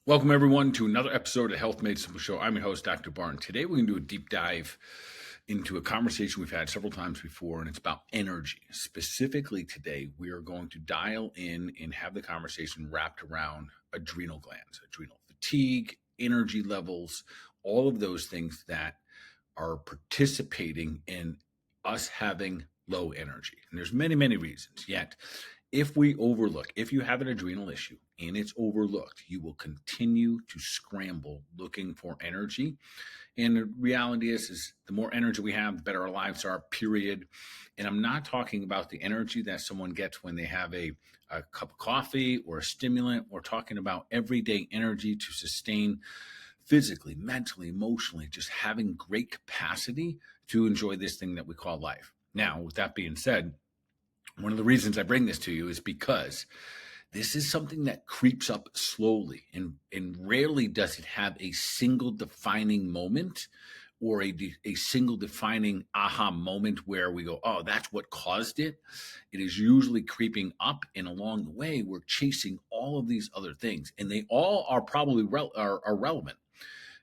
Welcome, everyone, to another episode of Health Made Simple Show. I'm your host, Dr. Bart. Today, we're going to do a deep dive into a conversation we've had several times before, and it's about energy. Specifically, today, we are going to dial in and have the conversation wrapped around adrenal glands, adrenal fatigue, energy levels, all of those things that are participating in us having low energy. And there's many, many reasons. Yet, if you have an adrenal issue and it's overlooked, you will continue to scramble looking for energy. And the reality is the more energy we have, the better our lives are, period. And I'm not talking about the energy that someone gets when they have a cup of coffee or a stimulant. We're talking about everyday energy to sustain physically, mentally, emotionally, just having great capacity to enjoy this thing that we call life. Now, with that being said, one of the reasons I bring this to you is because this is something that creeps up slowly, and rarely does it have a single defining moment or a single defining aha moment where we go, oh, that's what caused it. It is usually creeping up, and along the way, we're chasing all of these other things, and they all are probably are relevant.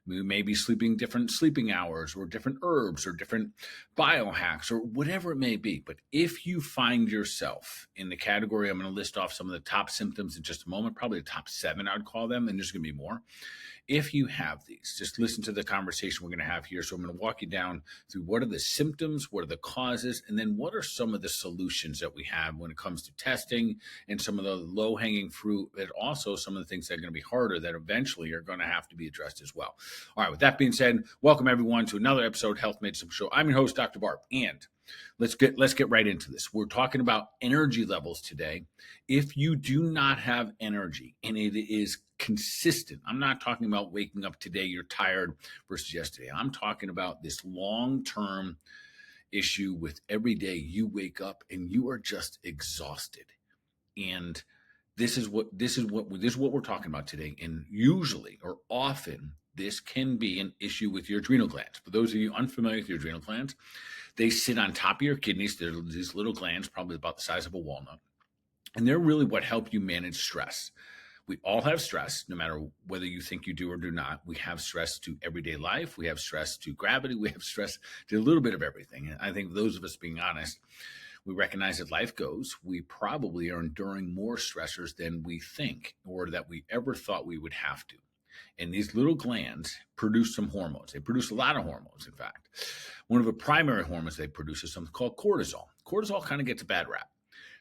We may be sleeping different sleeping hours or different herbs or different biohacks or whatever it may be. But if you find yourself in the category, I'm going to list off some of the top symptoms in just a moment, probably the top 7, I'd call them, and there's going to be more. If you have these, just listen to the conversation we're going to have here. So I'm going to walk you down through what are the symptoms, what are the causes, and then what are some of the solutions that we have when it comes to testing and some of the low-hanging fruit, but also some of the things that are going to be harder that eventually are going to have to be addressed as well. All right, with that being said, welcome everyone to another episode of Health Made Simple Show. I'm your host, Dr. Bart, and let's get right into this. We're talking about energy levels today. If you do not have energy and it is consistent, I'm not talking about waking up today, you're tired versus yesterday. I'm talking about this long-term issue with every day you wake up and you are just exhausted. And this is what we're talking about today. And usually or often this can be an issue with your adrenal glands. For those of you unfamiliar with your adrenal glands, they sit on top of your kidneys. They're these little glands, probably about the size of a walnut. And they're really what help you manage stress. We all have stress, no matter whether you think you do or do not. We have stress to everyday life. We have stress to gravity. We have stress to a little bit of everything. And I think those of us being honest, we recognize that life goes, we probably are enduring more stressors than we think or that we ever thought we would have to. And these little glands produce some hormones. They produce a lot of hormones, in fact. One of the primary hormones they produce is something called cortisol. Cortisol kind of gets a bad rap.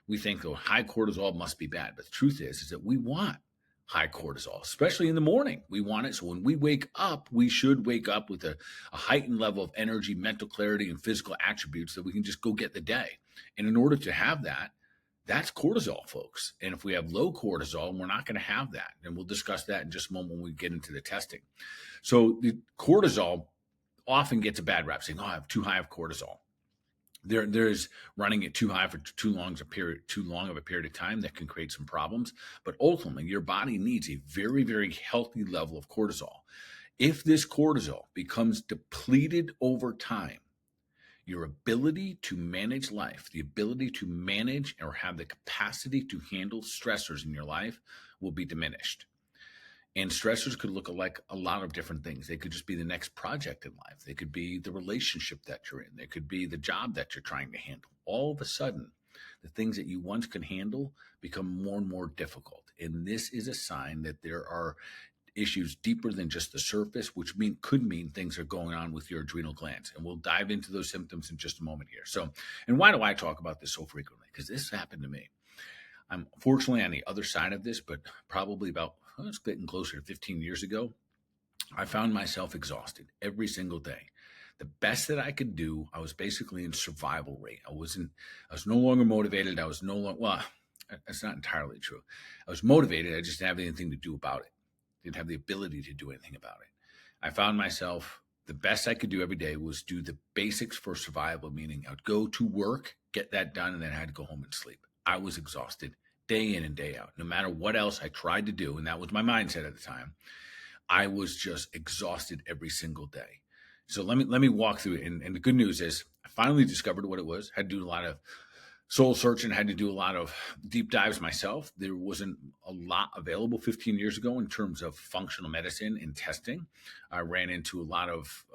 We think, oh, high cortisol must be bad. But the truth is that we want high cortisol, especially in the morning. We want it. So when we wake up, we should wake up with a heightened level of energy, mental clarity, and physical attributes that we can just go get the day. And in order to have that, that's cortisol, folks. And if we have low cortisol, we're not going to have that. And we'll discuss that in just a moment when we get into the testing. So the cortisol often gets a bad rap, saying, oh, I have too high of cortisol. There's running it too high for too long of a period of time that can create some problems. But ultimately, your body needs a very, very healthy level of cortisol. If this cortisol becomes depleted over time, your ability to manage life, the ability to manage or have the capacity to handle stressors in your life will be diminished. And stressors could look like a lot of different things. They could just be the next project in life. They could be the relationship that you're in. They could be the job that you're trying to handle. All of a sudden, the things that you once could handle become more and more difficult. And this is a sign that there are issues deeper than just the surface, which could mean things are going on with your adrenal glands. And we'll dive into those symptoms in just a moment here. So, and why do I talk about this so frequently? Because this happened to me. I'm fortunately on the other side of this, but probably about, it's getting closer to 15 years ago, I found myself exhausted every single day. The best that I could do, I was basically in survival rate. I was no longer motivated. I was no longer, well, that's not entirely true. I was motivated. I just didn't have anything to do about it. Didn't have the ability to do anything about it. I found myself, the best I could do every day was do the basics for survival, meaning I would go to work, get that done, and then I had to go home and sleep. I was exhausted day in and day out. No matter what else I tried to do, and that was my mindset at the time, I was just exhausted every single day. So let me walk through it. And the good news is I finally discovered what it was. I had to do a lot of soul searching, had to do a lot of deep dives myself. There wasn't a lot available 15 years ago in terms of functional medicine and testing. I ran into a lot of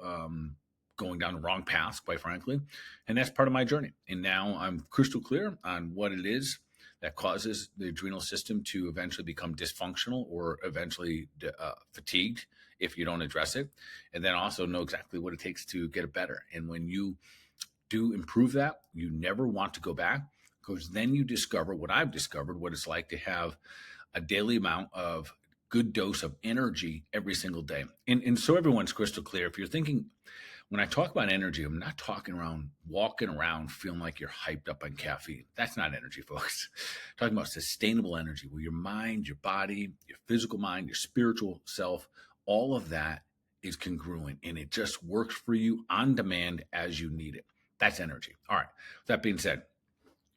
going down the wrong paths, quite frankly. And that's part of my journey. And now I'm crystal clear on what it is that causes the adrenal system to eventually become dysfunctional or eventually fatigued if you don't address it. And then also know exactly what it takes to get it better. And when you do improve that, you never want to go back, because then you discover what I've discovered, what it's like to have a daily amount of good dose of energy every single day. And so everyone's crystal clear. If you're thinking, when I talk about energy, I'm not talking around walking around feeling like you're hyped up on caffeine. That's not energy, folks. I'm talking about sustainable energy where your mind, your body, your physical mind, your spiritual self, all of that is congruent and it just works for you on demand as you need it. That's energy. All right. That being said,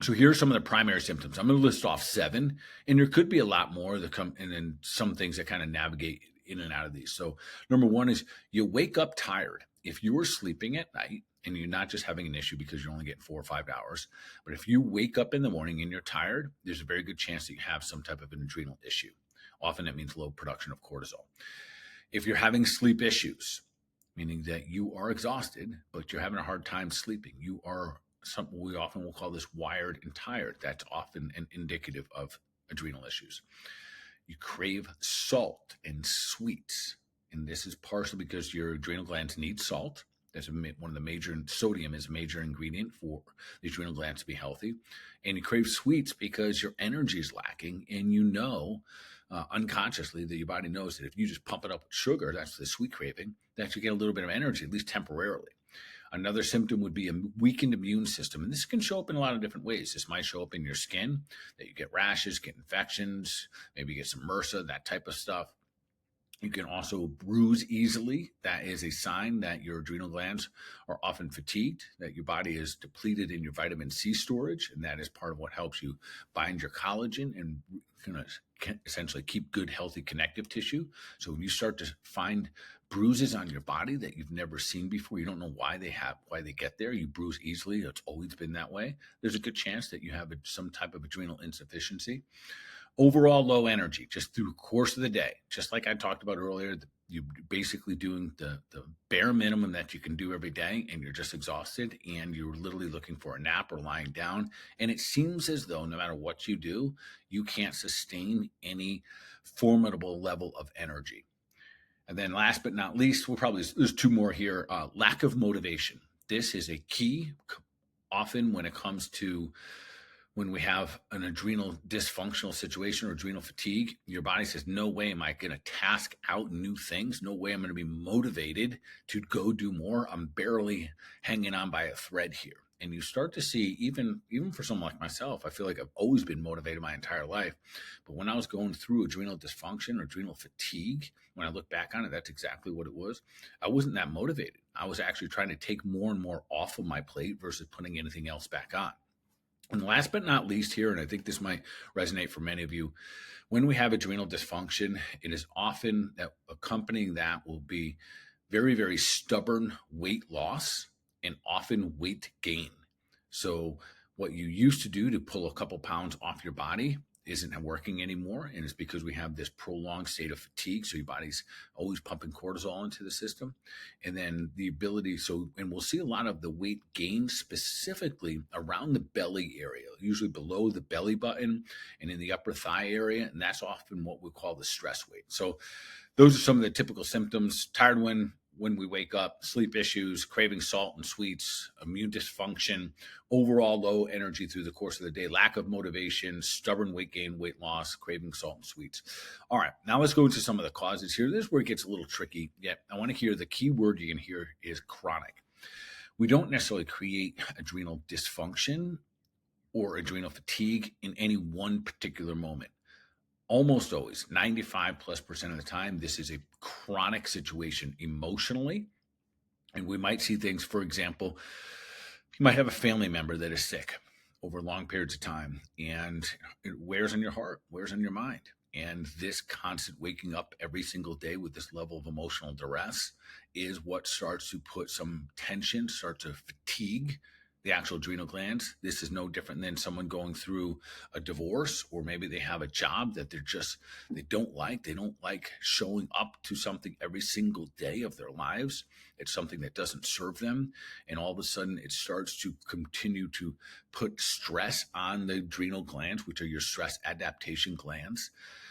so here are some of the primary symptoms. I'm going to list off 7, and there could be a lot more that come, and then some things that kind of navigate in and out of these. So number 1 is you wake up tired. If you are sleeping at night and you're not just having an issue because you're only getting 4 or 5 hours, but if you wake up in the morning and you're tired, there's a very good chance that you have some type of an adrenal issue. Often that means low production of cortisol. If you're having sleep issues, meaning that you are exhausted, but you're having a hard time sleeping, you are something we often will call this wired and tired. That's often an indicative of adrenal issues. You crave salt and sweets, and this is partially because your adrenal glands need salt. That's one of the major, sodium is a major ingredient for the adrenal glands to be healthy. And you crave sweets because your energy is lacking, and you know unconsciously that your body knows that if you just pump it up with sugar, that's the sweet craving, that you get a little bit of energy, at least temporarily. Another symptom would be a weakened immune system. And this can show up in a lot of different ways. This might show up in your skin, that you get rashes, get infections, maybe you get some MRSA, that type of stuff. You can also bruise easily. That is a sign that your adrenal glands are often fatigued, that your body is depleted in your vitamin C storage, and that is part of what helps you bind your collagen and essentially keep good, healthy connective tissue. So when you start to find bruises on your body that you've never seen before, you don't know why they get there, you bruise easily, it's always been that way, there's a good chance that you have some type of adrenal insufficiency. Overall low energy just through the course of the day, just like I talked about earlier. You're basically doing the bare minimum that you can do every day, and you're just exhausted, and you're literally looking for a nap or lying down. And it seems as though no matter what you do, you can't sustain any formidable level of energy. And then last but not least, there's 2 more here. Lack of motivation. This is a key often when it comes to when we have an adrenal dysfunctional situation or adrenal fatigue. Your body says, no way am I going to task out new things. No way I'm going to be motivated to go do more. I'm barely hanging on by a thread here. And you start to see, even for someone like myself, I feel like I've always been motivated my entire life. But when I was going through adrenal dysfunction or adrenal fatigue, when I look back on it, that's exactly what it was. I wasn't that motivated. I was actually trying to take more and more off of my plate versus putting anything else back on. And last but not least here, and I think this might resonate for many of you, when we have adrenal dysfunction, it is often that accompanying that will be very, very stubborn weight loss and often weight gain. So what you used to do to pull a couple pounds off your body isn't working anymore. And it's because we have this prolonged state of fatigue. So your body's always pumping cortisol into the system. And then the ability, and we'll see a lot of the weight gain specifically around the belly area, usually below the belly button and in the upper thigh area. And that's often what we call the stress weight. So those are some of the typical symptoms: tired when we wake up, sleep issues, craving salt and sweets, immune dysfunction, overall low energy through the course of the day, lack of motivation, stubborn weight gain, weight loss, craving salt and sweets. All right, now let's go into some of the causes here. This is where it gets a little tricky. Yet I want to hear the key word you're going to hear is chronic. We don't necessarily create adrenal dysfunction or adrenal fatigue in any one particular moment. Almost always, 95+% of the time, this is a chronic situation emotionally. And we might see things, for example, you might have a family member that is sick over long periods of time, and it wears on your heart, wears on your mind. And this constant waking up every single day with this level of emotional duress is what starts to put some tension, starts to fatigue the actual adrenal glands. This is no different than someone going through a divorce, or maybe they have a job that they don't like. They don't like showing up to something every single day of their lives. It's something that doesn't serve them. And all of a sudden it starts to continue to put stress on the adrenal glands, which are your stress adaptation glands.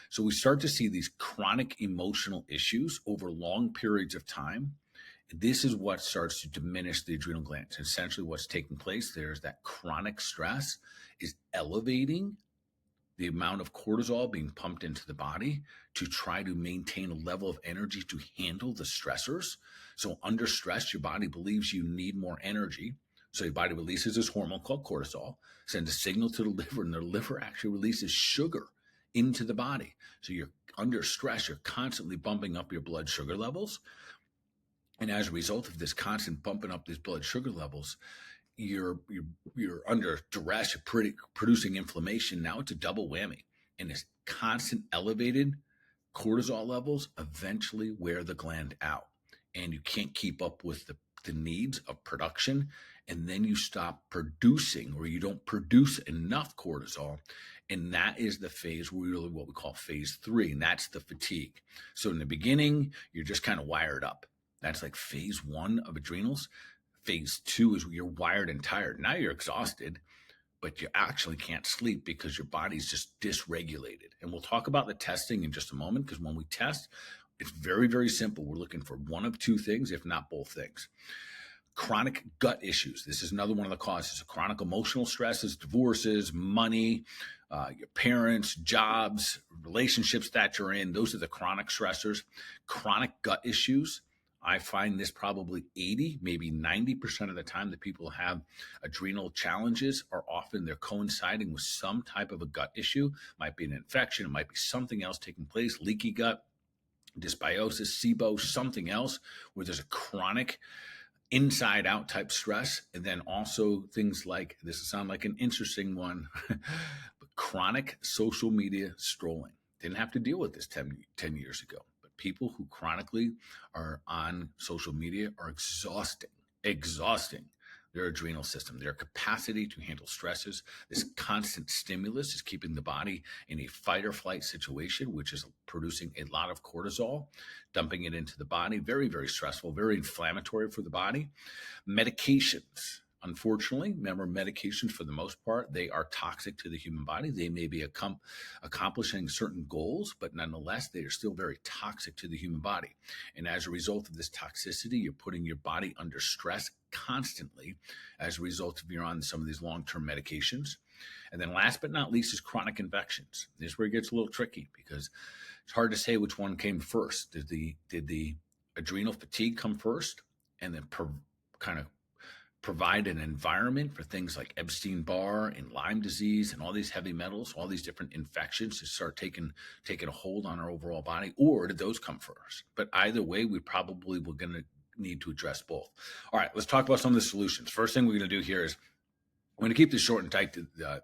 So we start to see these chronic emotional issues over long periods of time. This is what starts to diminish the adrenal glands. Essentially, what's taking place there is that chronic stress is elevating the amount of cortisol being pumped into the body to try to maintain a level of energy to handle the stressors. So under stress, your body believes you need more energy. So your body releases this hormone called cortisol, sends a signal to the liver, and the liver actually releases sugar into the body. So you're under stress, you're constantly bumping up your blood sugar levels. And as a result of this constant bumping up these blood sugar levels, you're under duress, you're producing inflammation. Now it's a double whammy. And this constant elevated cortisol levels eventually wear the gland out. And you can't keep up with the needs of production. And then you stop producing, or you don't produce enough cortisol. And that is the phase, really what we call phase 3. And that's the fatigue. So in the beginning, you're just kind of wired up. That's like phase 1 of adrenals. Phase 2 is where you're wired and tired. Now you're exhausted, but you actually can't sleep because your body's just dysregulated. And we'll talk about the testing in just a moment, because when we test, it's very, very simple. We're looking for one of two things, if not both things. Chronic gut issues. This is another one of the causes of chronic emotional stresses, divorces, money, your parents, jobs, relationships that you're in. Those are the chronic stressors. Chronic gut issues. I find this probably 80, maybe 90% of the time that people have adrenal challenges are often they're coinciding with some type of a gut issue. It might be an infection. It might be something else taking place, leaky gut, dysbiosis, SIBO, something else where there's a chronic inside out type stress. And then also things like, this will sound like an interesting one, but chronic social media scrolling. Didn't have to deal with this 10 years ago. People who chronically are on social media are exhausting their adrenal system, their capacity to handle stresses. This constant stimulus is keeping the body in a fight or flight situation, which is producing a lot of cortisol, dumping it into the body. Very, very stressful, very inflammatory for the body. Medications. Unfortunately, remember, medications for the most part, they are toxic to the human body. They may be accomplishing certain goals, but nonetheless, they are still very toxic to the human body. And as a result of this toxicity, you're putting your body under stress constantly as a result of you're on some of these long-term medications. And then last but not least is chronic infections. This is where it gets a little tricky because it's hard to say which one came first. Did the adrenal fatigue come first and then kind of provide an environment for things like Epstein-Barr and Lyme disease and all these heavy metals, all these different infections to start taking a hold on our overall body? Or did those come first? But either way, we probably were going to need to address both. All right, let's talk about some of the solutions. First thing we're going to do here is I'm going to keep this short and tight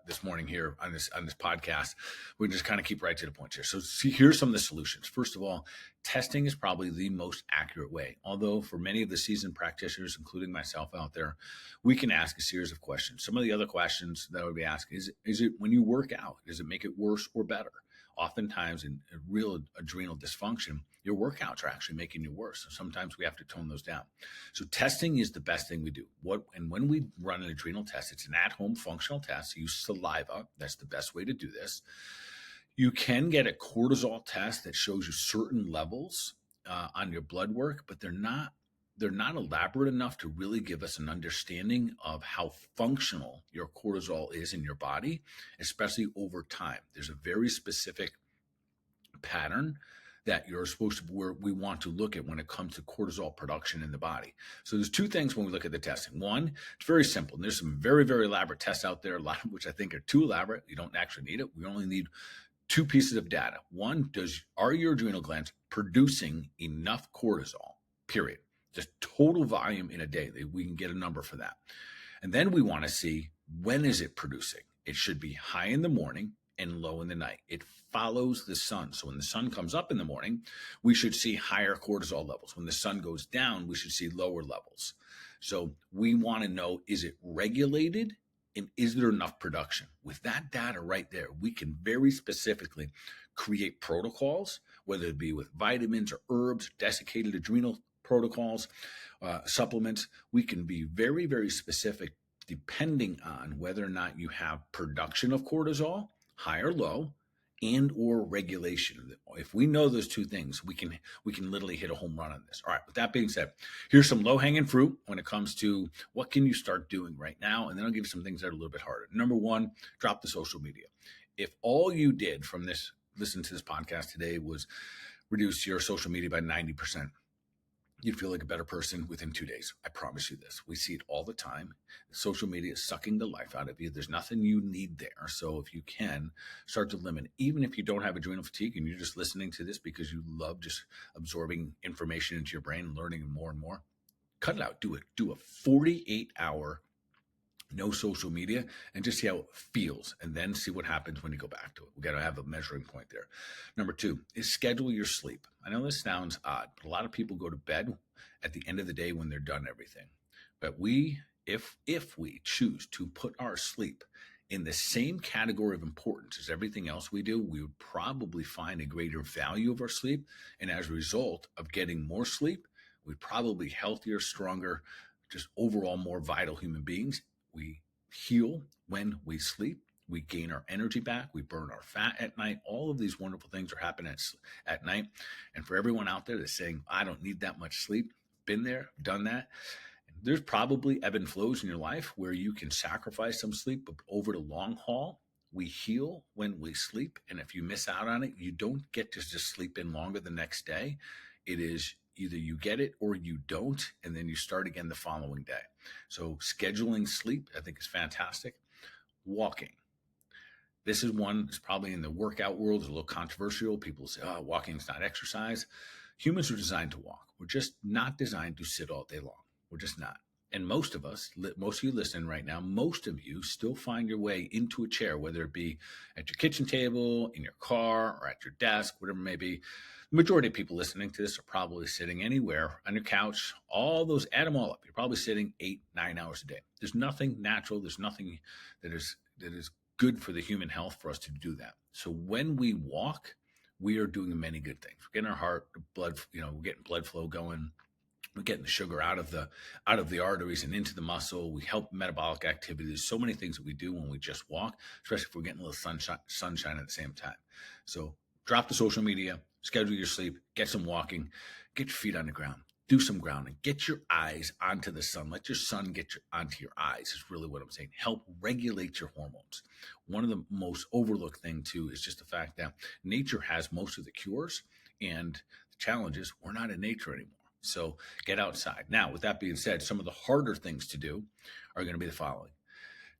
this morning here on this podcast. We just kind of keep right to the point here. So here's some of the solutions. First of all, testing is probably the most accurate way. Although for many of the seasoned practitioners, including myself out there, we can ask a series of questions. Some of the other questions that I would be asking is it when you work out, does it make it worse or better? Oftentimes in real adrenal dysfunction, your workouts are actually making you worse. So sometimes we have to tone those down. So testing is the best thing we do. And when we run an adrenal test, it's an at-home functional test. Use saliva. That's the best way to do this. You can get a cortisol test that shows you certain levels on your blood work, but they're not elaborate enough to really give us an understanding of how functional your cortisol is in your body, especially over time. There's a very specific pattern that you're supposed to, where we want to look at when it comes to cortisol production in the body. So there's two things when we look at the testing. One, it's very simple. And there's some very, very elaborate tests out there, a lot of which I think are too elaborate. You don't actually need it. We only need two pieces of data. One, are your adrenal glands producing enough cortisol, period? Just total volume in a day. We can get a number for that. And then we want to see, when is it producing? It should be high in the morning and low in the night. It follows the sun. So when the sun comes up in the morning, we should see higher cortisol levels. When the sun goes down, we should see lower levels. So we want to know, is it regulated? And is there enough production? With that data right there, we can very specifically create protocols, whether it be with vitamins or herbs, desiccated adrenal protocols, supplements. We can be very, very specific depending on whether or not you have production of cortisol, high or low, and or regulation. If we know those two things, we can literally hit a home run on this. All right, with that being said, here's some low-hanging fruit when it comes to what can you start doing right now, and then I'll give you some things that are a little bit harder. Number one, drop the social media. If all you did from this listen to this podcast today was reduce your social media by 90%, you'd feel like a better person within 2 days. I promise you this. We see it all the time. Social media is sucking the life out of you. There's nothing you need there. So if you can, start to limit, even if you don't have adrenal fatigue and you're just listening to this because you love just absorbing information into your brain and learning more and more, cut it out. Do it. Do a 48-hour no social media and just see how it feels, and then see what happens when you go back to it. We got to have a measuring point there. Number two is schedule your sleep. I know this sounds odd, but a lot of people go to bed at the end of the day when they're done everything. But if we choose to put our sleep in the same category of importance as everything else we do, we would probably find a greater value of our sleep. And as a result of getting more sleep, we'd probably be healthier, stronger, just overall more vital human beings. We heal when we sleep. We gain our energy back. We burn our fat at night. All of these wonderful things are happening at night. And for everyone out there that's saying, I don't need that much sleep, been there, done that. There's probably ebb and flows in your life where you can sacrifice some sleep, but over the long haul, we heal when we sleep. And if you miss out on it, you don't get to just sleep in longer the next day. It is either you get it or you don't, and then you start again the following day. So scheduling sleep, I think, is fantastic. Walking. This is one that's probably in the workout world is a little controversial. People say, oh, walking is not exercise. Humans are designed to walk. We're just not designed to sit all day long. We're just not. And most of us, most of you listening right now, most of you still find your way into a chair, whether it be at your kitchen table, in your car, or at your desk, whatever it may be. The majority of people listening to this are probably sitting anywhere on your couch. All those, add them all up. You're probably sitting 8-9 hours a day. There's nothing natural. There's nothing that is good for the human health for us to do that. So when we walk, we are doing many good things. We're getting our heart, blood, we're getting blood flow going. We're getting the sugar out of the arteries and into the muscle. We help metabolic activity. There's so many things that we do when we just walk, especially if we're getting a little sunshine at the same time. So drop the social media, schedule your sleep, get some walking, get your feet on the ground, do some grounding, get your eyes onto the sun. Let your sun get onto your eyes is really what I'm saying. Help regulate your hormones. One of the most overlooked thing too is just the fact that nature has most of the cures, and the challenge is we're not in nature anymore. So get outside. Now, with that being said, some of the harder things to do are going to be the following.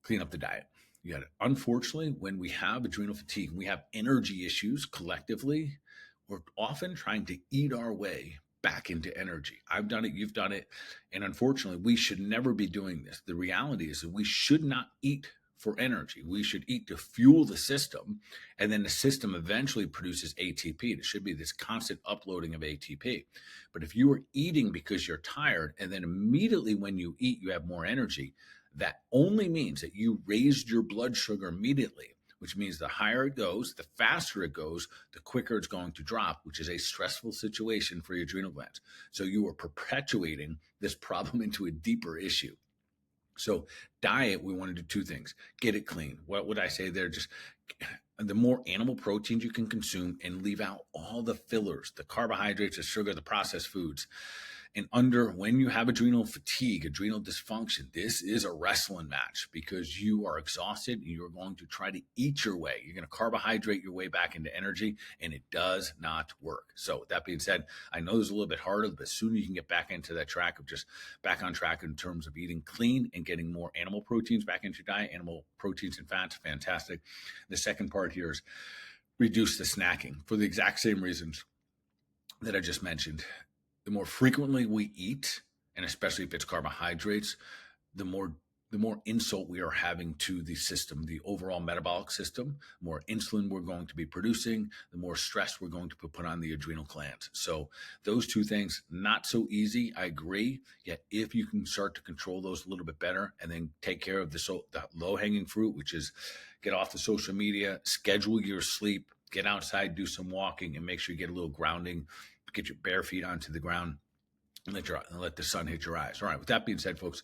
Clean up the diet. You got it. Unfortunately, when we have adrenal fatigue, we have energy issues collectively, we're often trying to eat our way back into energy. I've done it, you've done it. And unfortunately, we should never be doing this. The reality is that we should not eat for energy. We should eat to fuel the system, and then the system eventually produces ATP. There should be this constant uploading of ATP. But if you are eating because you're tired, and then immediately when you eat, you have more energy, that only means that you raised your blood sugar immediately, which means the higher it goes, the faster it goes, the quicker it's going to drop, which is a stressful situation for your adrenal glands. So you are perpetuating this problem into a deeper issue. So diet, we want to do two things. Get it clean. What would I say there? Just the more animal proteins you can consume and leave out all the fillers, the carbohydrates, the sugar, the processed foods. And when you have adrenal fatigue, adrenal dysfunction, this is a wrestling match because you are exhausted and you're going to try to eat your way. You're going to carbohydrate your way back into energy, and it does not work. So with that being said, I know it's a little bit harder, but as soon as you can get back into that track of just back on track in terms of eating clean and getting more animal proteins back into your diet, animal proteins and fats, fantastic. The second part here is reduce the snacking for the exact same reasons that I just mentioned. The more frequently we eat, and especially if it's carbohydrates, the more the more insult we are having to the system, the overall metabolic system, more insulin we're going to be producing, the more stress we're going to put on the adrenal glands. So those two things, not so easy, I agree. Yet if you can start to control those a little bit better and then take care of the low-hanging fruit, which is get off the social media, schedule your sleep, get outside, do some walking, and make sure you get a little grounding, get your bare feet onto the ground, and let the sun hit your eyes. All right, with that being said, folks,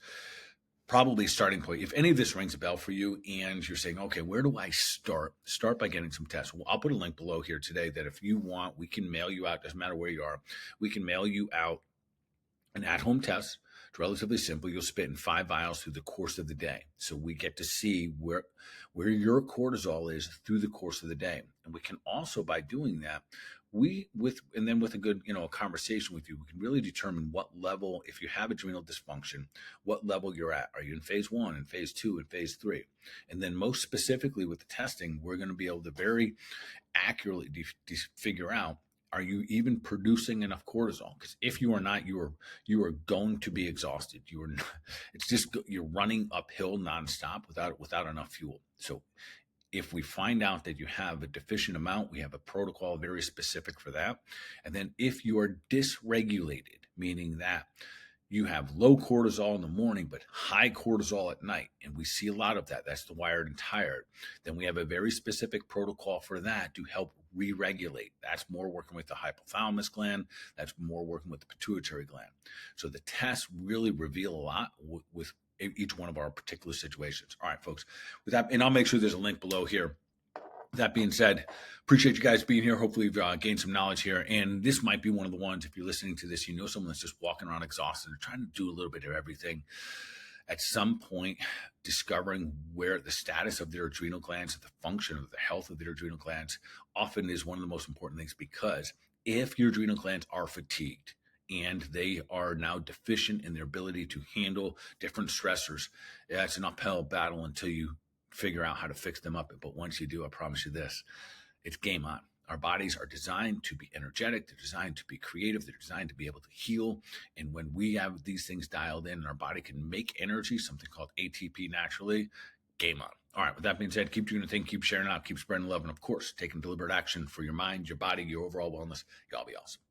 probably starting point, if any of this rings a bell for you and you're saying, okay, where do I start? Start by getting some tests. Well, I'll put a link below here today that if you want, we can mail you out, doesn't matter where you are, we can mail you out an at-home test. It's relatively simple. You'll spit in 5 vials through the course of the day. So we get to see where your cortisol is through the course of the day. And we can also, by doing that, with a good, a conversation with you, we can really determine what level, if you have adrenal dysfunction, what level you're at. Are you in phase 1, in phase 2, in phase 3? And then most specifically with the testing, we're going to be able to very accurately figure out, are you even producing enough cortisol? Because if you are not, you are going to be exhausted. You're running uphill nonstop without enough fuel. So if we find out that you have a deficient amount, we have a protocol very specific for that. And then if you are dysregulated, meaning that you have low cortisol in the morning, but high cortisol at night, and we see a lot of that. That's the wired and tired. Then we have a very specific protocol for that to help re-regulate. That's more working with the hypothalamus gland. That's more working with the pituitary gland. So the tests really reveal a lot with each one of our particular situations. All right, folks, with that, and I'll make sure there's a link below here. That being said, appreciate you guys being here. Hopefully you've gained some knowledge here. And this might be one of the ones, if you're listening to this, someone that's just walking around exhausted, or trying to do a little bit of everything. At some point, discovering where the status of their adrenal glands, the function of the health of their adrenal glands often is one of the most important things, because if your adrenal glands are fatigued and they are now deficient in their ability to handle different stressors, it's an uphill battle until you figure out how to fix them up. But once you do, I promise you this, it's game on. Our bodies are designed to be energetic. They're designed to be creative. They're designed to be able to heal. And when we have these things dialed in and our body can make energy, something called ATP naturally, game on. All right, with that being said, keep doing the thing, keep sharing out, keep spreading love, and of course, taking deliberate action for your mind, your body, your overall wellness. Y'all be awesome.